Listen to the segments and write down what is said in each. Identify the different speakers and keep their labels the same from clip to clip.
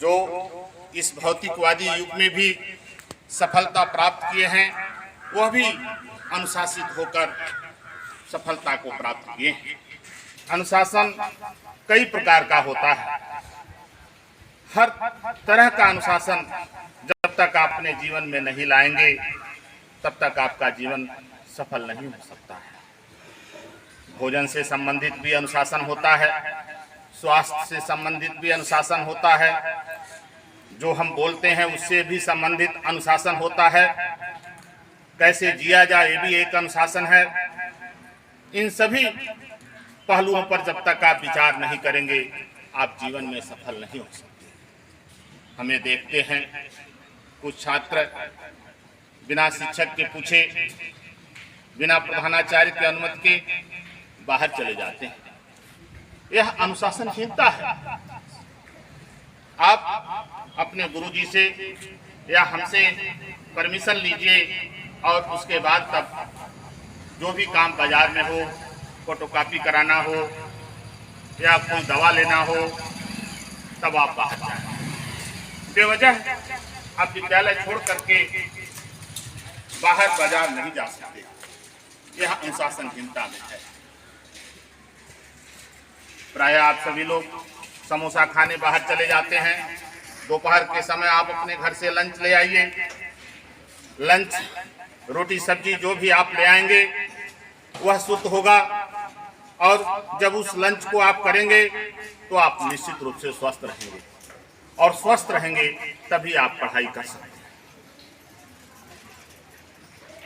Speaker 1: जो इस भौतिकवादी युग में भी सफलता प्राप्त किए हैं, वह भी अनुशासित होकर सफलता को प्राप्त किए हैं। अनुशासन कई प्रकार का होता है। हर तरह का अनुशासन जब तक आप अपने जीवन में नहीं लाएंगे, तब तक आपका जीवन सफल नहीं हो सकता है। भोजन से संबंधित भी अनुशासन होता है, स्वास्थ्य से संबंधित भी अनुशासन होता है, जो हम बोलते हैं उससे भी संबंधित अनुशासन होता है, कैसे जिया जाए ये भी एक अनुशासन है। इन सभी पहलुओं पर जब तक आप विचार नहीं करेंगे, आप जीवन में सफल नहीं हो सकते। हमें देखते हैं कुछ छात्र बिना शिक्षक के पूछे, बिना प्रधानाचार्य की अनुमति के बाहर चले जाते हैं। यह अनुशासनहीनता है। आप अपने गुरुजी से या हमसे परमिशन लीजिए और उसके बाद तब जो भी काम बाजार में हो, फोटोकॉपी कराना हो या कोई दवा लेना हो, तब आप बाहर जाएं। बेवजह आप विद्यालय छोड़ करके बाहर बाजार नहीं जा सकते। यह अनुशासनहीनता में है। प्रायः आप सभी लोग समोसा खाने बाहर चले जाते हैं। दोपहर के समय आप अपने घर से लंच ले आइए। लंच, रोटी सब्जी जो भी आप ले आएंगे वह शुद्ध होगा, और जब उस लंच को आप करेंगे तो आप निश्चित रूप से स्वस्थ रहेंगे, और स्वस्थ रहेंगे तभी आप पढ़ाई कर सकते हैं।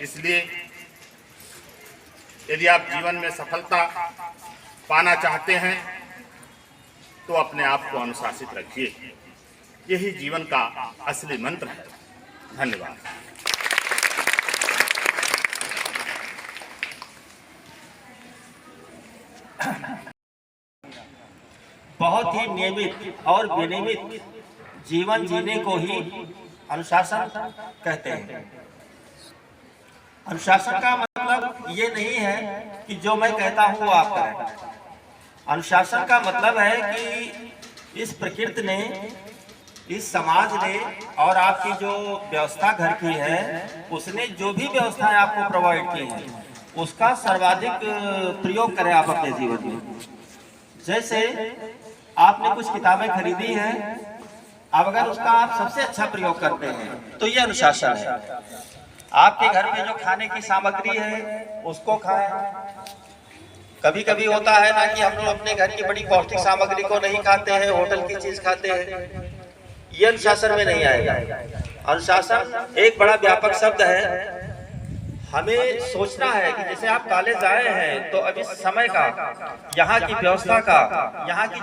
Speaker 1: इसलिए यदि आप जीवन में सफलता पाना चाहते हैं तो अपने आप को अनुशासित रखिए। यही जीवन का असली मंत्र है। धन्यवाद।
Speaker 2: बहुत ही नियमित और विनियमित जीवन जीने को ही अनुशासन कहते हैं। अनुशासन का मतलब ये नहीं है कि जो मैं कहता हूँ वो आप करें। अनुशासन का मतलब है कि इस प्रकृति ने, इस समाज ने और आपकी जो व्यवस्था घर की है, उसने जो भी व्यवस्थाएं आपको प्रोवाइड की हैं, उसका सर्वाधिक प्रयोग करें आप अपने जीवन में। जैसे आपने कुछ किताबें खरीदी हैं, अब अगर उसका आप सबसे अच्छा प्रयोग करते हैं तो ये अनुशासन है। आपके घर में जो खाने की सामग्री है उसको खाएं। कभी कभी होता है ना कि हम लोग अपने घर की बड़ी पौष्टिक सामग्री को नहीं खाते हैं, होटल की चीज खाते हैं। ये अनुशासन में नहीं आएगा। अनुशासन एक बड़ा व्यापक शब्द है। हमें सोचना है कि जैसे आप कॉलेज आए हैं तो अभी समय का, यहाँ की व्यवस्था का, यहाँ की